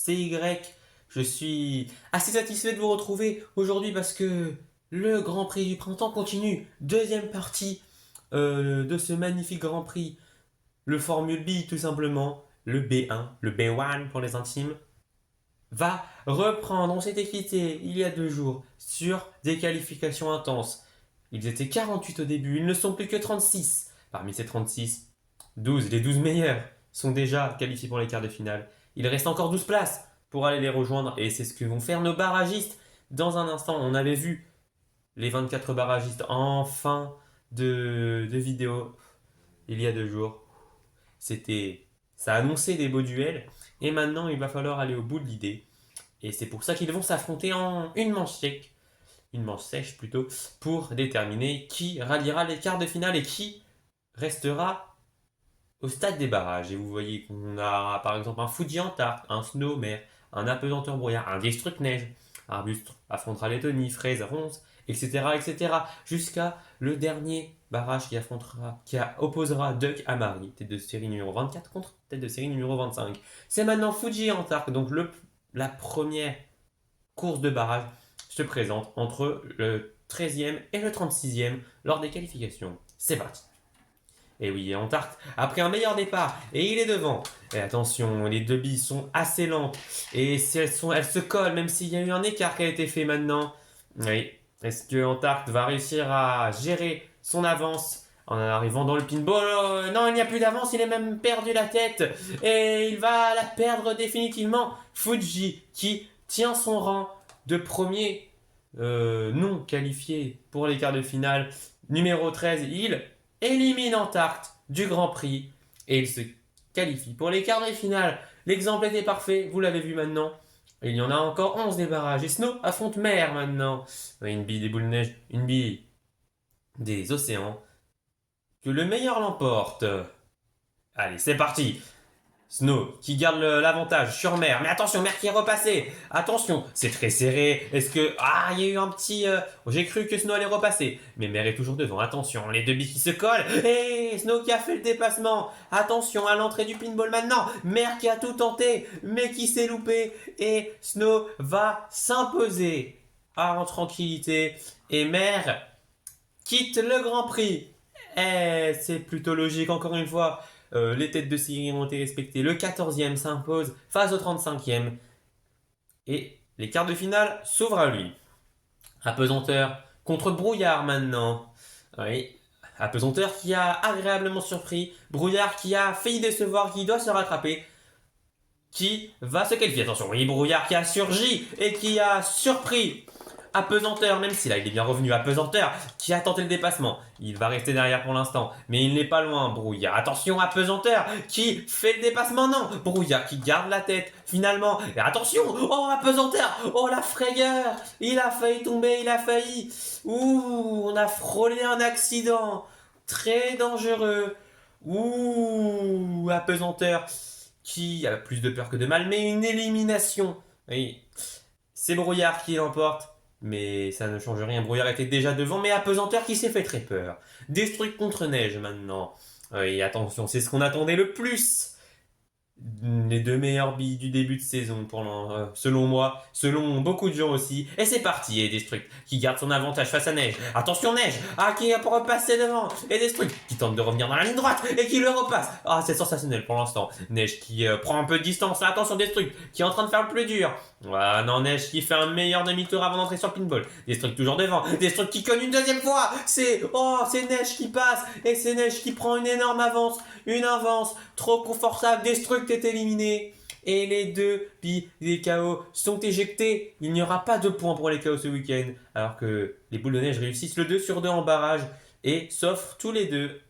c'est Y. Je suis assez satisfait de vous retrouver aujourd'hui parce que le Grand Prix du printemps continue. Deuxième partie de ce magnifique Grand Prix. Le Formule B tout simplement, le B1, le B1 pour les intimes, va reprendre. On s'était quitté il y a 2 jours sur des qualifications intenses. Ils étaient 48 au début, ils ne sont plus que 36. Parmi ces 36, les 12 meilleurs sont déjà qualifiés pour les quarts de finale. Il reste encore 12 places pour aller les rejoindre et c'est ce que vont faire nos barragistes. Dans un instant, on avait vu les 24 barragistes en fin de vidéo il y a 2 jours. Ça annonçait des beaux duels et maintenant il va falloir aller au bout de l'idée. Et c'est pour ça qu'ils vont s'affronter en une manche sèche plutôt, pour déterminer qui ralliera les quarts de finale et qui restera au stade des barrages. Et vous voyez qu'on a par exemple un Fuji Antart, un Snowmare, un apesanteur brouillard, un Destruct Neige. Arbustre affrontera Lettonie, Fraise, Ronce, etc. Jusqu'à le dernier barrage qui opposera Duck à Marie, tête de série numéro 24 contre tête de série numéro 25. C'est maintenant Fuji Antart, donc la première course de barrage se présente entre le 13e et le 36e lors des qualifications. C'est parti. Et oui, Antart a pris un meilleur départ et il est devant. Et attention, les deux billes sont assez lentes et elles se collent même s'il y a eu un écart qui a été fait maintenant. Oui. Est-ce que Antart va réussir à gérer son avance en arrivant dans le pinball? Non, il n'y a plus d'avance, il a même perdu la tête et il va la perdre définitivement. Fuji qui tient son rang de premier non qualifié pour les quarts de finale. Numéro 13, il élimine Antart du Grand Prix et il se qualifie pour les quarts de finale. L'exemple était parfait, vous l'avez vu maintenant. Il y en a encore 11 des barrages. Et Snow affronte Mer maintenant. Une bille des boules de neige, une bille des océans. Que le meilleur l'emporte. Allez, c'est parti. Snow qui garde l'avantage sur Mer. Mais attention, Mer qui est repassé. Attention, c'est très serré. Est-ce que... Ah, il y a eu un petit... J'ai cru que Snow allait repasser. Mais Mer est toujours devant. Attention, les deux billes qui se collent. Et Snow qui a fait le dépassement. Attention à l'entrée du pinball maintenant. Mer qui a tout tenté, mais qui s'est loupé. Et Snow va s'imposer en tranquillité. Et Mer quitte le Grand Prix. Et c'est plutôt logique, encore une fois. Les têtes de série ont été respectées. Le 14e s'impose face au 35e. Et les quarts de finale s'ouvrent à lui. Apesanteur contre Brouillard maintenant. Oui. Apesanteur qui a agréablement surpris. Brouillard qui a failli décevoir, qui doit se rattraper. Qui va se qualifier. Attention, oui, Brouillard qui a surgi et qui a surpris. Apesanteur, même si là il est bien revenu, Apesanteur qui a tenté le dépassement. Il va rester derrière pour l'instant, mais il n'est pas loin. Brouillard, attention, Apesanteur qui fait le dépassement, non. Brouillard qui garde la tête finalement. Et attention, oh Apesanteur, oh la frayeur. Il a failli tomber, il a failli. Ouh, on a frôlé un accident. Très dangereux. Ouh, Apesanteur qui a plus de peur que de mal, mais une élimination. Oui, c'est Brouillard qui l'emporte. Mais ça ne change rien. Brouillard était déjà devant, mais Apesanteur qui s'est fait très peur. Destruct contre Neige maintenant. Et attention, c'est ce qu'on attendait le plus. Les deux meilleures billes du début de saison, selon moi, selon beaucoup de gens aussi. Et c'est parti, et Destruct qui garde son avantage face à Neige. Attention Neige, qui a repassé devant. Et Destruct qui tente de revenir dans la ligne droite et qui le repasse. Ah, c'est sensationnel pour l'instant. Neige qui prend un peu de distance. Attention Destruct qui est en train de faire le plus dur. Ah non, Neige qui fait un meilleur demi-tour avant d'entrer sur le pinball. Destruct toujours devant. Destruct qui cogne une deuxième fois. C'est Neige qui passe. Et c'est Neige qui prend une énorme avance. Une avance trop confortable. Destruct est éliminé. Et les deux billes des KO sont éjectés. Il n'y aura pas de points pour les KO ce week-end. Alors que les boules de neige réussissent le 2 sur 2 en barrage. Et s'offrent tous les deux,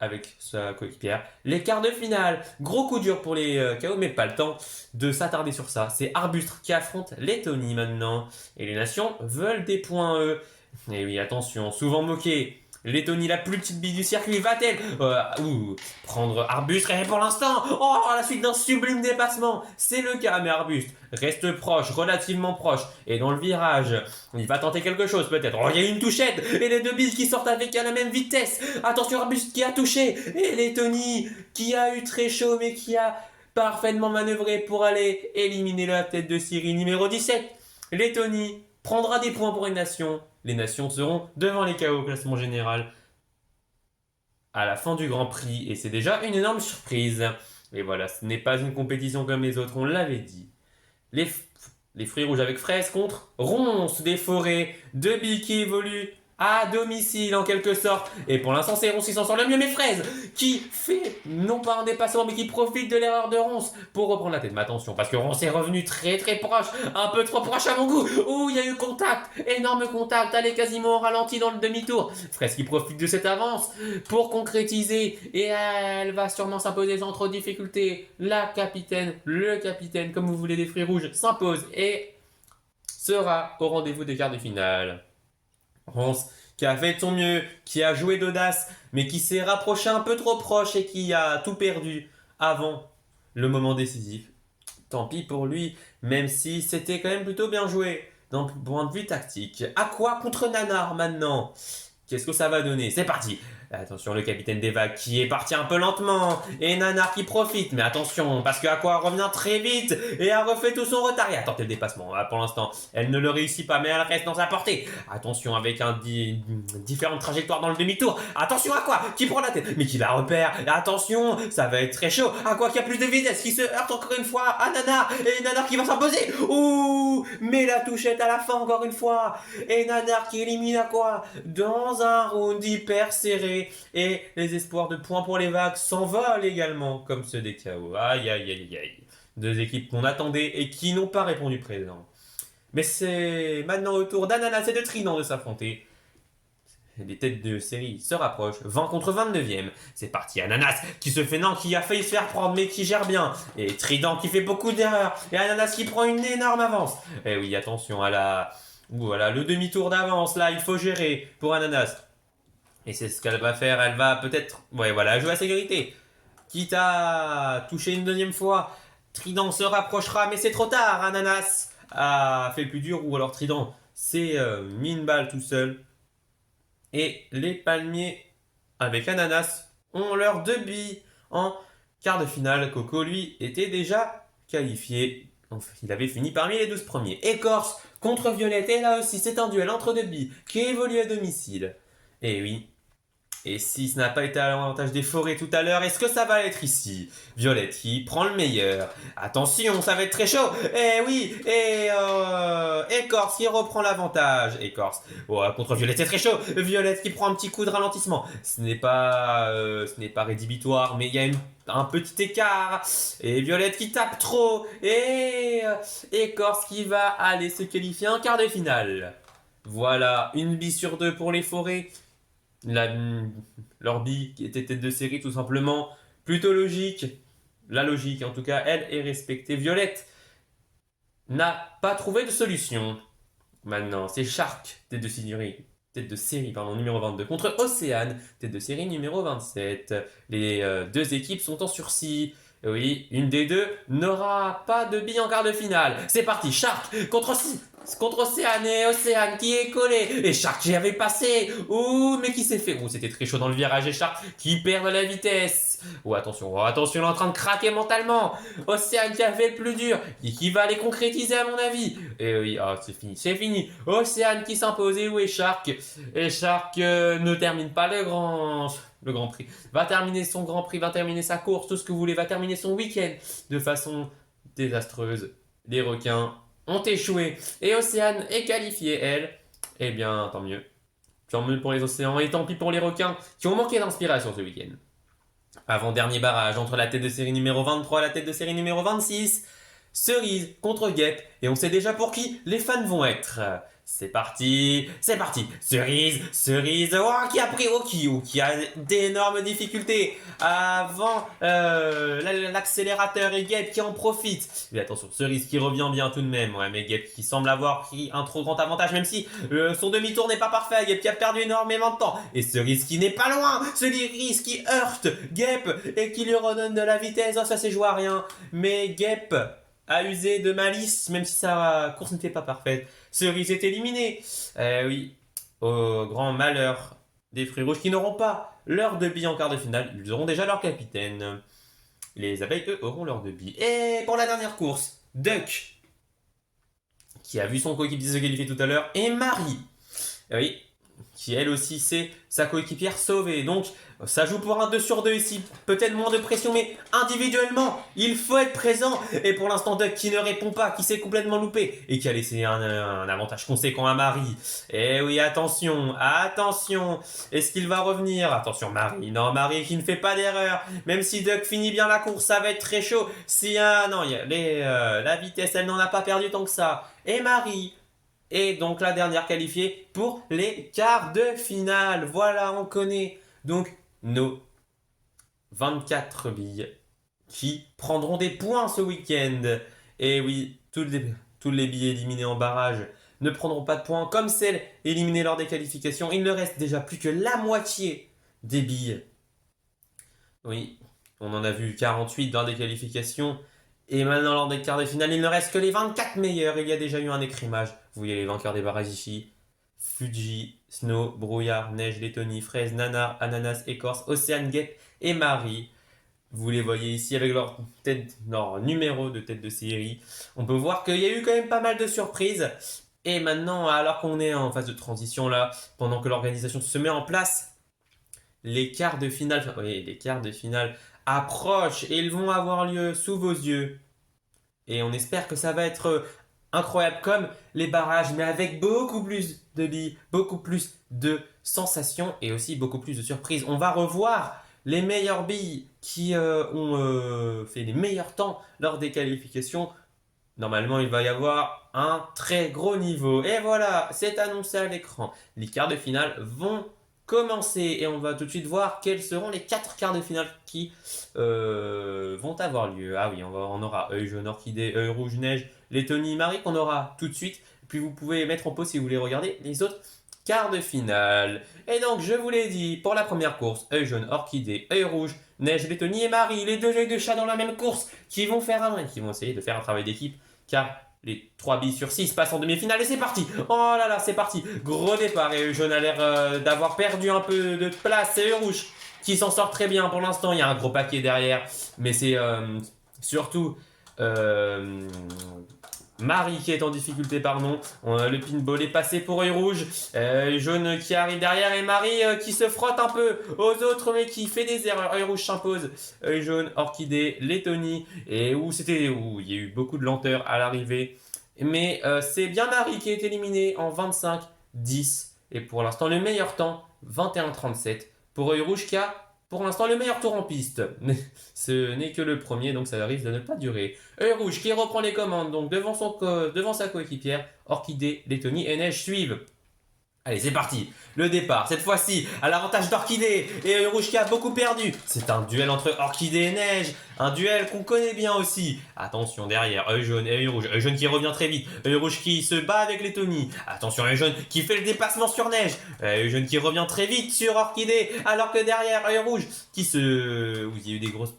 avec sa coéquipière, les quarts de finale. Gros coup dur pour les KO, mais pas le temps de s'attarder sur ça. C'est Arbustre qui affronte Lettonie maintenant. Et les nations veulent des points, eux. Et oui, attention, souvent moqué. Lettonie, la plus petite bille du circuit, va-t-elle prendre Arbustre? Et pour l'instant, à la suite d'un sublime dépassement, c'est le cas, mais Arbustre reste proche, relativement proche. Et dans le virage, il va tenter quelque chose peut-être. Il y a une touchette et les deux billes qui sortent avec à la même vitesse. Attention, Arbustre qui a touché. Et Lettonie qui a eu très chaud, mais qui a parfaitement manœuvré pour aller éliminer la tête de série numéro 17. Lettonie prendra des points pour une nation. Les nations seront devant les KO au classement général à la fin du Grand Prix et c'est déjà une énorme surprise. Et voilà, ce n'est pas une compétition comme les autres, on l'avait dit. Les, les fruits rouges avec fraises contre ronces des forêts, deux billes qui évoluent à domicile en quelque sorte. Et pour l'instant, c'est Ronce qui s'en sort le mieux, mais Fraise qui fait non pas un dépassement, mais qui profite de l'erreur de Ronce pour reprendre la tête. Mais attention, parce que Ronce est revenu très très proche, un peu trop proche à mon goût. Ouh, il y a eu contact, énorme contact, elle est quasiment au ralenti dans le demi-tour. Fraise qui profite de cette avance pour concrétiser et elle va sûrement s'imposer sans trop de difficultés. La capitaine, le capitaine, comme vous voulez, des fruits rouges s'impose et sera au rendez-vous des quarts de finale. Ronce qui a fait de son mieux, qui a joué d'audace, mais qui s'est rapproché un peu trop proche et qui a tout perdu avant le moment décisif. Tant pis pour lui, même si c'était quand même plutôt bien joué d'un point de vue tactique. Aqua contre Nanar maintenant. Qu'est-ce que ça va donner? C'est parti. Attention, le capitaine des vagues qui est parti un peu lentement. Et Nanar qui profite. Mais attention, parce que Aqua revient très vite et a refait tout son retard. Et a tenté le dépassement. Pour l'instant, elle ne le réussit pas, mais elle reste dans sa portée. Attention, avec différentes trajectoires dans le demi-tour. Attention, Aqua qui prend la tête, mais qui la repère. Et attention, ça va être très chaud. Aqua qui a plus de vitesse, qui se heurte encore une fois à Nanar. Et Nanar qui va s'imposer. Ouh, mais la touchette à la fin encore une fois. Et Nanar qui élimine Aqua dans un round hyper serré. Et les espoirs de points pour les vagues s'envolent également, comme ceux des KO. Aïe aïe aïe aïe. Deux équipes qu'on attendait et qui n'ont pas répondu présent. Mais c'est maintenant au tour d'Ananas et de Trident de s'affronter. Les têtes de série se rapprochent, 20 contre 29e. C'est parti, Ananas qui se fait non, qui a failli se faire prendre mais qui gère bien. Et Trident qui fait beaucoup d'erreurs. Et Ananas qui prend une énorme avance. Et oui, attention à la... Voilà, le demi-tour d'avance, là, il faut gérer pour Ananas. Et c'est ce qu'elle va faire, elle va peut-être... Ouais, voilà, jouer à sécurité. Quitte à toucher une deuxième fois, Trident se rapprochera, mais c'est trop tard. Ananas a fait le plus dur, ou alors Trident s'est mis une balle tout seul. Et les palmiers, avec Ananas, ont leurs deux billes en quart de finale. Coco, lui, était déjà qualifié. Enfin, il avait fini parmi les 12 premiers. Écorce contre Violette, et là aussi, c'est un duel entre deux billes qui évolue à domicile. Et oui. Et si ce n'a pas été à l'avantage des forêts tout à l'heure, est-ce que ça va être ici? Violette qui prend le meilleur. Attention, ça va être très chaud. Et oui, et Écorce qui reprend l'avantage. Écorce contre Violette, c'est très chaud. Violette qui prend un petit coup de ralentissement. Ce n'est pas rédhibitoire, mais il y a un petit écart. Et Violette qui tape trop. Et Écorce qui va aller se qualifier en quart de finale. Voilà, une bille sur deux pour les forêts. Leur bille qui était tête de série tout simplement, plutôt logique. La logique en tout cas, elle est respectée. Violette n'a pas trouvé de solution. Maintenant, c'est Shark, tête de série numéro 22, contre Océane, tête de série numéro 27. Les deux équipes sont en sursis. Oui, une des deux n'aura pas de bille en quart de finale. C'est parti, Shark contre Océane, et Océane qui est collé. Et Shark qui avait passé. Ouh, mais qui s'est fait. Ouh, c'était très chaud dans le virage. Et Shark qui perd de la vitesse. Oh, attention, il est en train de craquer mentalement. Océane qui a fait le plus dur. Et qui va les concrétiser, à mon avis. Et oui, c'est fini. Océane qui s'impose. Et où est Shark? Et Shark ne termine pas le Grand Prix. Va terminer son Grand Prix, va terminer sa course, tout ce que vous voulez. Va terminer son week-end de façon désastreuse. Les requins ont échoué et Océane est qualifiée, elle. Eh bien, tant mieux. Tant mieux pour les océans et tant pis pour les requins qui ont manqué d'inspiration ce week-end. Avant-dernier barrage entre la tête de série numéro 23 et la tête de série numéro 26. Cerise contre Guêpe et on sait déjà pour qui les fans vont être. C'est parti. Cerise, qui a pris qui a d'énormes difficultés avant l'accélérateur et Guêpe qui en profite. Mais attention, Cerise qui revient bien tout de même. Ouais, mais Guêpe qui semble avoir pris un trop grand avantage, même si son demi-tour n'est pas parfait. Guêpe qui a perdu énormément de temps. Et Cerise qui n'est pas loin. Cerise qui heurte Guêpe et qui lui redonne de la vitesse. Oh, ça s'est joué à rien. Mais Guêpe a usé de malice, même si sa course n'était pas parfaite. Cerise est éliminé. Oui, au grand malheur des fruits rouges qui n'auront pas leur deux billes en quart de finale. Ils auront déjà leur capitaine. Les abeilles, eux, auront leur 2 billes. Et pour la dernière course, Duck, qui a vu son coéquipier se qualifier tout à l'heure, et Marie. Oui, qui elle aussi c'est sa coéquipière sauvée. Donc ça joue pour un 2 sur 2 ici. Peut-être moins de pression, mais individuellement, il faut être présent. Et pour l'instant, Duck qui ne répond pas, qui s'est complètement loupé et qui a laissé un avantage conséquent à Marie. Et oui, attention, attention. Est-ce qu'il va revenir? Attention, Marie. Non, Marie qui ne fait pas d'erreur. Même si Duck finit bien la course, ça va être très chaud. Si non, la vitesse, elle n'en a pas perdu tant que ça. Et Marie. Et donc la dernière qualifiée pour les quarts de finale. Voilà, on connaît donc nos 24 billes qui prendront des points ce week-end. Et oui, tous les billets éliminés en barrage ne prendront pas de points comme celles éliminées lors des qualifications. Il ne reste déjà plus que la moitié des billes. Oui, on en a vu 48 dans des qualifications. Et maintenant, lors des quarts de finale, il ne reste que les 24 meilleurs. Il y a déjà eu un écrimage. Vous voyez les vainqueurs des barrages ici. Fuji, Snow, Brouillard, Neige, Lettonie, Fraise, Nanar, Ananas, Écorce, Océane, Guêpe et Marie. Vous les voyez ici avec leur numéro de tête de série. On peut voir qu'il y a eu quand même pas mal de surprises. Et maintenant, alors qu'on est en phase de transition là, pendant que l'organisation se met en place, les quarts de finale, oui, les quarts de finale approchent et ils vont avoir lieu sous vos yeux. Et on espère que ça va être incroyable comme les barrages, mais avec beaucoup plus de billes, beaucoup plus de sensations et aussi beaucoup plus de surprises. On va revoir les meilleures billes qui ont fait les meilleurs temps lors des qualifications. Normalement, il va y avoir un très gros niveau. Et voilà, c'est annoncé à l'écran. Les quarts de finale vont commencer et on va tout de suite voir quels seront les 4 quarts de finale qui vont avoir lieu. Ah oui, on aura œil jaune, orchidée, œil rouge, neige, Lettonie, Marie qu'on aura tout de suite. Puis vous pouvez mettre en pause si vous voulez regarder les autres quarts de finale. Et donc, je vous l'ai dit, pour la première course, œil jaune, orchidée, œil rouge, neige, Lettonie et Marie, les 2 œils de chat dans la même course, qui vont essayer de faire un travail d'équipe, car les 3 billes sur 6 passent en demi-finale et c'est parti. Oh là là, c'est parti. Gros départ et jaune a l'air d'avoir perdu un peu de place. C'est rouge qui s'en sort très bien pour l'instant. Il y a un gros paquet derrière, mais c'est surtout Marie qui est en difficulté, pardon. Le pinball est passé pour œil rouge. Jaune qui arrive derrière et Marie qui se frotte un peu aux autres mais qui fait des erreurs. Œil rouge s'impose. Œil jaune, orchidée, Lettonie. Et où il y a eu beaucoup de lenteur à l'arrivée. Mais c'est bien Marie qui est éliminée en 25-10. Et pour l'instant, le meilleur temps, 21-37. Pour œil rouge qui a pour l'instant le meilleur tour en piste. Ce n'est que le premier, donc ça risque de ne pas durer. Œil rouge qui reprend les commandes, donc devant sa coéquipière, Orchidée, Lettonie et Neige suivent. Allez, c'est parti. Le départ, cette fois-ci, à l'avantage d'Orchidée et Œil Rouge qui a beaucoup perdu. C'est un duel entre Orchidée et Neige. Un duel qu'on connaît bien aussi. Attention, derrière, Œil Jaune et Œil Rouge. Œil Jaune qui revient très vite. Œil Rouge qui se bat avec Lettonie. Attention, Œil Jaune qui fait le dépassement sur Neige. Œil Jaune qui revient très vite sur Orchidée. Alors que derrière, Œil Rouge qui se... Oui, il y a eu des grosses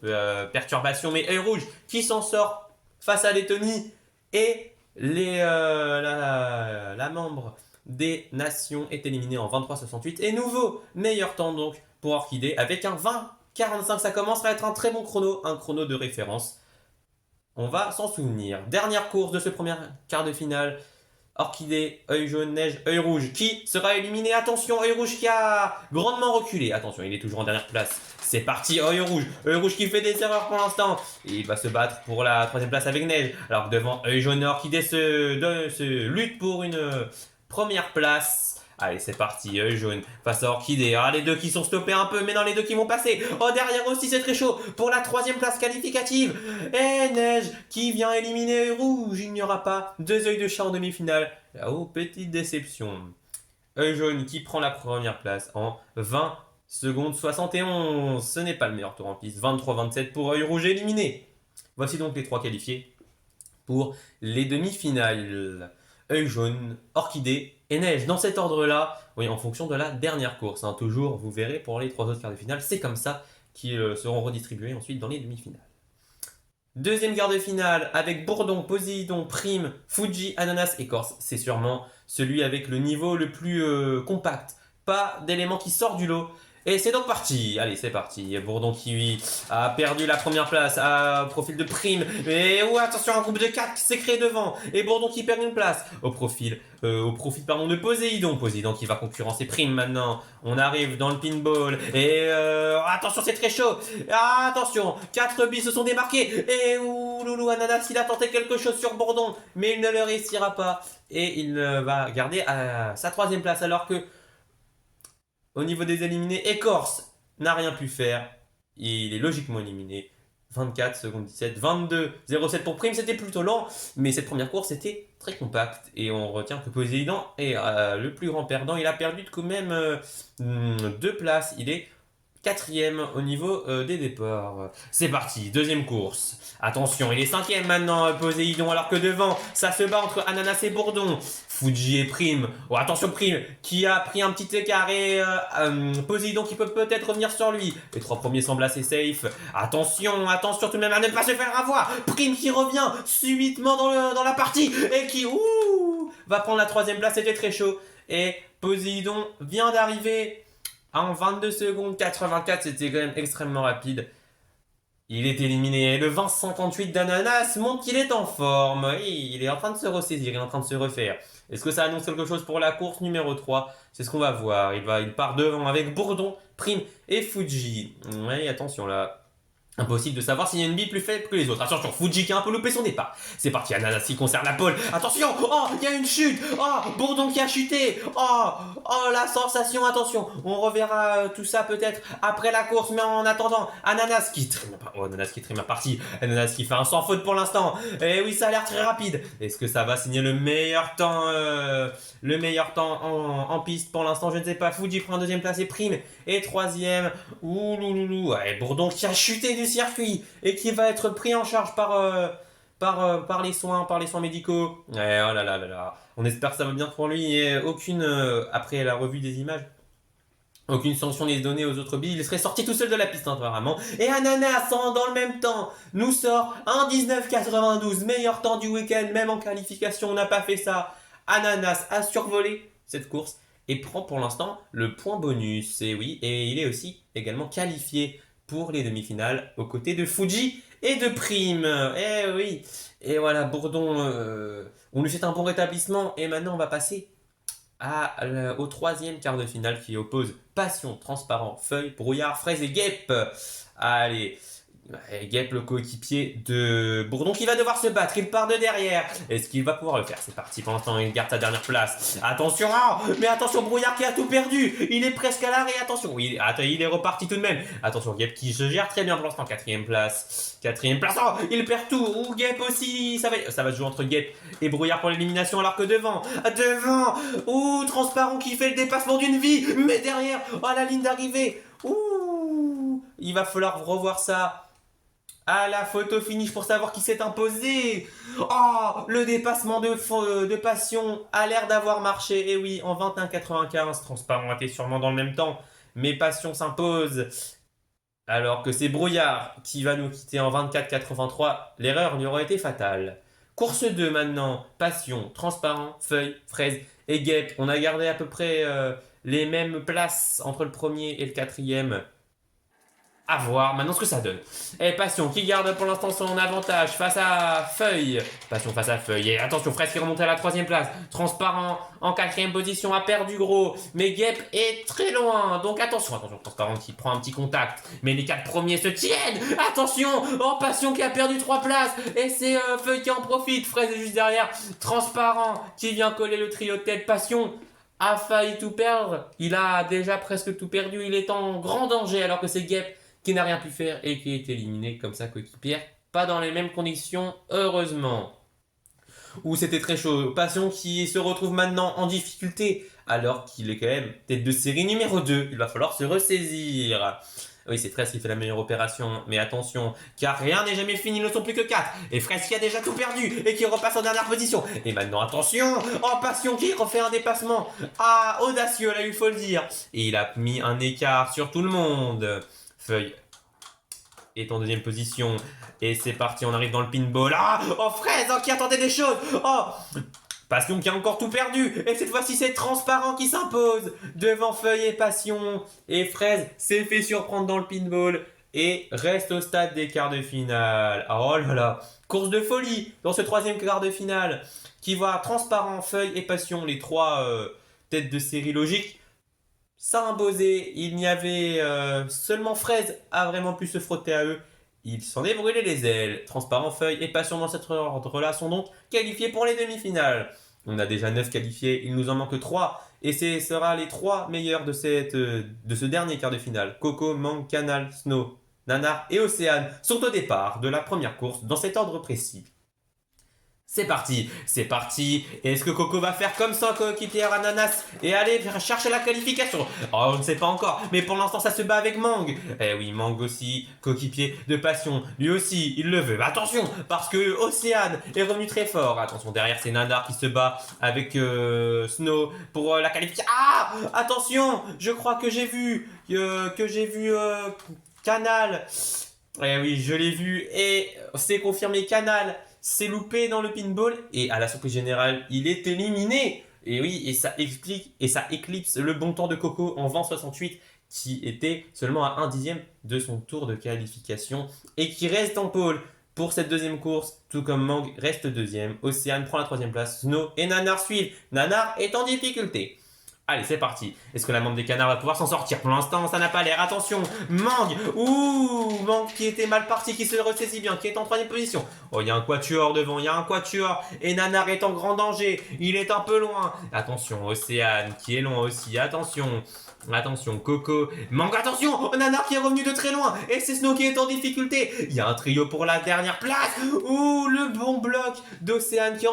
perturbations, mais Œil Rouge qui s'en sort face à Lettonie. Et la membre des nations est éliminé en 23-68 et nouveau meilleur temps donc pour Orchidée avec un 20-45. Ça commence à être un très bon chrono, un chrono de référence. On va s'en souvenir. Dernière course de ce premier quart de finale. Orchidée, œil jaune, neige, œil rouge qui sera éliminé. Attention, œil rouge qui a grandement reculé. Attention, il est toujours en dernière place. C'est parti, œil rouge qui fait des erreurs pour l'instant. Il va se battre pour la troisième place avec neige. Alors que devant œil jaune et orchidée se lutte pour une première place. Allez, c'est parti, œil jaune face à orchidée. Ah, les deux qui sont stoppés un peu, mais non, les deux qui vont passer. Oh, derrière aussi, c'est très chaud pour la troisième place qualificative. Et neige qui vient éliminer œil rouge. Il n'y aura pas 2 œils de chat en demi-finale. Oh, petite déception. Œil jaune qui prend la première place en 20 secondes 71. Ce n'est pas le meilleur tour en piste. 23-27 pour œil rouge éliminé. Voici donc les 3 qualifiés pour les demi-finales. Œil jaune, orchidée et neige. Dans cet ordre-là, oui, en fonction de la dernière course. Hein, toujours, vous verrez, pour les 3 autres quarts de finale, c'est comme ça qu'ils seront redistribués ensuite dans les demi-finales. Deuxième quart de finale avec Bourdon, Poséidon, Prime, Fuji, Ananas, Écorce. C'est sûrement celui avec le niveau le plus compact. Pas d'éléments qui sortent du lot. Et c'est donc parti. Allez, c'est parti. Bourdon qui lui a perdu la première place à profil de Prime. Et attention, un groupe de 4 qui s'est créé devant. Et Bourdon qui perd une place au profil pardon, de Poséidon. Poséidon qui va concurrencer Prime maintenant. On arrive dans le pinball. Et attention, c'est très chaud. Attention, 4 billes se sont démarqués. Et loulou, Ananas, il a tenté quelque chose sur Bourdon. Mais il ne le réussira pas. Et il va garder sa 3e place. Alors que au niveau des éliminés, Écorce n'a rien pu faire. Il est logiquement éliminé. 24 secondes 17, 22, 07 pour Prime, c'était plutôt lent, mais cette première course était très compacte. Et on retient que Poséidon est le plus grand perdant. Il a perdu quand même 2 places. Il est 4e au niveau des départs. C'est parti, 2e course. Attention, il est 5e maintenant, Poséidon, alors que devant, ça se bat entre Ananas et Bourdon. Fuji et Prime. Oh, attention, Prime, qui a pris un petit écart et Poséidon qui peut peut-être revenir sur lui. Les 3 premiers semblent assez safe. Attention tout de même à ne pas se faire avoir. Prime qui revient subitement dans la partie et qui va prendre la 3e place. C'était très chaud. Et Poséidon vient d'arriver en 22 secondes 84. C'était quand même extrêmement rapide. Il est éliminé. Le 20-58 d'Ananas montre qu'il est en forme. Il est en train de se ressaisir, il est en train de se refaire. Est-ce que ça annonce quelque chose pour la course numéro 3? C'est ce qu'on va voir. Il part devant avec Bourdon, Prime et Fuji. Ouais, attention là. Impossible de savoir s'il y a une bille plus faible que les autres. Attention, Fuji qui a un peu loupé son départ. C'est parti, Ananas qui conserve la pole. Attention, il y a une chute. Bourdon qui a chuté. La sensation, attention. On reverra tout ça peut-être après la course, mais en attendant, Ananas qui trime la partie. Ananas qui fait un sans faute pour l'instant. Et oui, ça a l'air très rapide. Est-ce que ça va signer le meilleur temps en piste pour l'instant? Je ne sais pas. Fuji prend 2e place et Prime et 3e. Ouais, Bourdon qui a chuté du circuit et qui va être pris en charge par les soins médicaux. Ouais, oh là là là là. On espère que ça va bien pour lui et aucune, après la revue des images, aucune sanction n'est donnée aux autres billes. Il serait sorti tout seul de la piste, apparemment. Et Ananas, dans le même temps, nous sort un 19,92. Meilleur temps du week-end, même en qualification, on n'a pas fait ça. Ananas a survolé cette course et prend pour l'instant le point bonus. Et oui, et il est aussi également qualifié pour les demi-finales aux côtés de Fuji et de Prime. Eh oui. Et voilà, Bourdon, on lui souhaite un bon rétablissement. Et maintenant, on va passer au 3e quart de finale qui oppose Passion, Transparent, Feuille, Brouillard, Fraise et Guêpe. Allez. Guêpe, le coéquipier de Bourdon qui va devoir se battre, il part de derrière. Est-ce qu'il va pouvoir le faire? C'est parti, pour l'instant il garde sa dernière place. Attention, mais attention, Brouillard qui a tout perdu. Il est presque à l'arrêt, attention. Il est reparti tout de même. Attention, Guêpe qui se gère très bien pour l'instant, 4e place. 4e place, il perd tout. Guêpe aussi, ça va se jouer entre Guêpe et Brouillard pour l'élimination alors que devant, Transparent qui fait le dépassement d'une vie. Mais derrière, la ligne d'arrivée. Il va falloir revoir ça à la photo finish pour savoir qui s'est imposé. Le dépassement de Passion a l'air d'avoir marché. Et oui, en 21,95, Transparent était sûrement dans le même temps. Mais Passion s'impose. Alors que c'est Brouillard qui va nous quitter en 24,83. L'erreur lui aurait été fatale. Course 2 maintenant. Passion, Transparent, Feuille, Fraise et Guêpe. On a gardé à peu près les mêmes places entre le premier et le 4e. À voir maintenant ce que ça donne. Et Passion qui garde pour l'instant son avantage face à Feuille. Passion face à Feuille. Et attention, Fraise qui remonte à la 3e place. Transparent en 4e position a perdu gros. Mais Guêpe est très loin. Donc attention, Transparent qui prend un petit contact. Mais les 4 premiers se tiennent. Attention, Passion qui a perdu 3 places. Et c'est Feuille qui en profite. Fraise est juste derrière. Transparent qui vient coller le trio de tête. Passion a failli tout perdre. Il a déjà presque tout perdu. Il est en grand danger alors que c'est Guêpe qui n'a rien pu faire et qui est éliminé comme ça coéquipière. Pas dans les mêmes conditions, heureusement. C'était très chaud. Passion qui se retrouve maintenant en difficulté alors qu'il est quand même tête de série numéro 2. Il va falloir se ressaisir. Oui, c'est Fraise qui fait la meilleure opération, mais attention, car rien n'est jamais fini, ils ne sont plus que 4. Et Fraise qui a déjà tout perdu et qui repasse en dernière position. Et maintenant, attention, Passion qui refait un dépassement. Audacieux, là, il faut le dire. Et il a mis un écart sur tout le monde. Feuille est en 2e position. Et c'est parti, on arrive dans le pinball. Fraise qui attendait des choses. Passion qui a encore tout perdu. Et cette fois-ci, c'est Transparent qui s'impose devant Feuille et Passion. Et Fraise s'est fait surprendre dans le pinball et reste au stade des quarts de finale. Oh là là, course de folie dans ce troisième quart de finale qui voit Transparent, Feuille et Passion, les trois têtes de série logiques, s'imposer. Il n'y avait seulement Fraise a vraiment pu se frotter à eux. Il s'en est brûlé les ailes. Transparent, Feuille et Passion dans cet ordre-là sont donc qualifiés pour les demi-finales. On a déjà 9 qualifiés, il nous en manque 3. Et ce sera les 3 meilleurs de ce dernier quart de finale. Coco, Mang, Canal, Snow, Nanar et Océane sont au départ de la première course dans cet ordre précis. C'est parti, c'est parti. Est-ce que Coco va faire comme ça, coéquipière Ananas, et aller chercher la qualification? Oh, on ne sait pas encore, mais pour l'instant, ça se bat avec Mang. Eh oui, Mang aussi, coéquipier de Passion. Lui aussi, il le veut. Mais attention, parce que Océane est revenu très fort. Attention, derrière, c'est Nanar qui se bat avec Snow pour la qualification. Ah, attention, je crois que j'ai vu Canal. Eh oui, je l'ai vu et c'est confirmé, Canal s'est loupé dans le pinball et à la surprise générale, il est éliminé. Et oui, et ça explique et ça éclipse le bon temps de Coco en 20,68 qui était seulement à 1/10 de son tour de qualification et qui reste en pôle pour cette deuxième course, tout comme Mang reste deuxième. Océane prend la troisième place, Snow et Nanar suivent. Nanar est en difficulté. Allez, c'est parti. Est-ce que la bande des canards va pouvoir s'en sortir? Pour l'instant, ça n'a pas l'air. Attention, Mang. Ouh, Mang qui était mal parti, qui se ressaisit bien, qui est en troisième position. Oh, il y a un quatuor devant, il y a un quatuor. Et Nanar est en grand danger. Il est un peu loin. Attention, Océane qui est loin aussi. Attention. Attention, Coco, Mang, attention, Nanar qui est revenu de très loin, et c'est Snow qui est en difficulté. Il y a un trio pour la dernière place. Ouh, le bon bloc d'Océane qui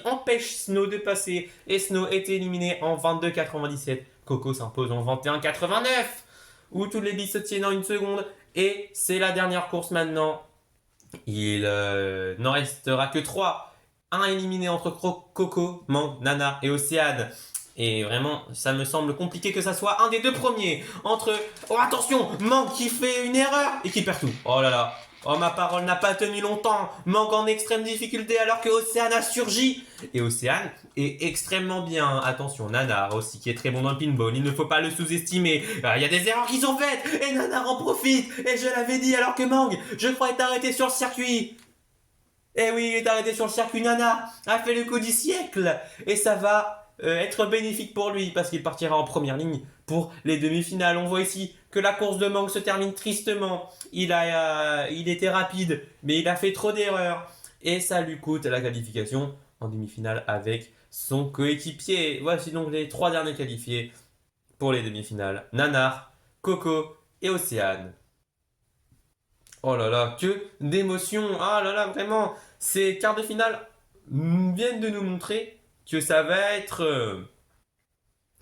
empêche Snow de passer, et Snow est éliminé en 22,97. Coco s'impose en 21,89, où tous les billes se tiennent en une seconde, et c'est la dernière course maintenant. Il n'en restera que 3. Un éliminé entre Coco, Mang, Nanar et Océane. Et vraiment, ça me semble compliqué que ça soit un des deux premiers. Entre... Oh, attention, Mang qui fait une erreur et qui perd tout. Oh là là. Oh, ma parole n'a pas tenu longtemps. Mang en extrême difficulté alors que Océane a surgi. Et Océane est extrêmement bien. Attention, Nanar aussi qui est très bon dans le pinball. Il ne faut pas le sous-estimer. Il y a des erreurs qui sont faites. Et Nanar en profite. Et je l'avais dit alors que Mang, je crois, est arrêté sur le circuit. Eh oui, il est arrêté sur le circuit. Nanar a fait le coup du siècle. Et ça va... être bénéfique pour lui parce qu'il partira en première ligne pour les demi-finales. On voit ici que la course de Mang se termine tristement. Il était rapide, mais il a fait trop d'erreurs et ça lui coûte la qualification en demi-finale avec son coéquipier. Voici donc les 3 derniers qualifiés pour les demi-finales. Nanar, Coco et Océane. Oh là là, que d'émotions. Ah là là, vraiment, ces quarts de finale viennent de nous montrer que ça va être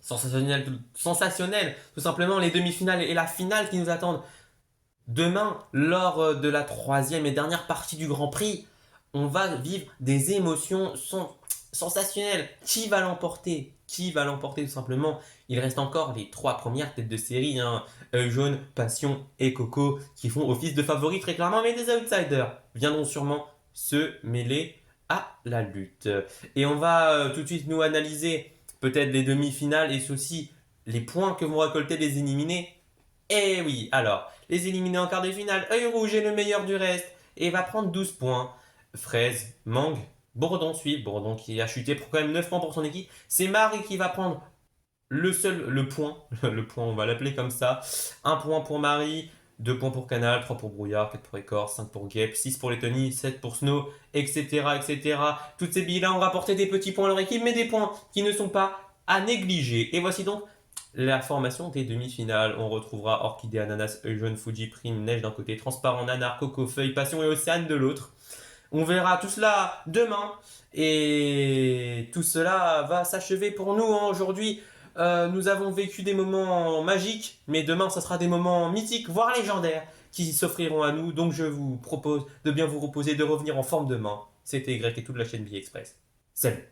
sensationnel. Tout simplement, les demi-finales et la finale qui nous attendent demain lors de la 3e et dernière partie du Grand Prix. On va vivre des émotions sensationnelles. Qui va l'emporter? Qui va l'emporter tout simplement? Il reste encore les 3 premières têtes de série, Œil Jaune, Passion et Coco, qui font office de favoris très clairement, mais des outsiders viendront sûrement se mêler à la lutte. Et on va tout de suite nous analyser peut-être les demi-finales et aussi les points que vont récolter les éliminés. Et oui, alors, les éliminés en quart de finale, Œil Rouge est le meilleur du reste et va prendre 12 points. Fraise, Mang, Bourdon suit, Bourdon qui a chuté pour quand même 9 points pour son équipe. C'est Marie qui va prendre le point, on va l'appeler comme ça. 1 point pour Marie, 2 points pour Canal, 3 pour Brouillard, 4 pour Écorce, 5 pour Guêpe, 6 pour les Tony, 7 pour Snow, etc., etc. Toutes ces billes-là ont rapporté des petits points à leur équipe, mais des points qui ne sont pas à négliger. Et voici donc la formation des demi-finales. On retrouvera Orchidée, Ananas, Œil Jaune, Fuji, Prime, Neige d'un côté, Transparent, Nanar, Coco, Feuille, Passion et Océane de l'autre. On verra tout cela demain. Et tout cela va s'achever pour nous aujourd'hui. Nous avons vécu des moments magiques, mais demain, ça sera des moments mythiques, voire légendaires, qui s'offriront à nous. Donc, je vous propose de bien vous reposer, de revenir en forme demain. C'était Y et toute la chaîne Billet Express. Salut!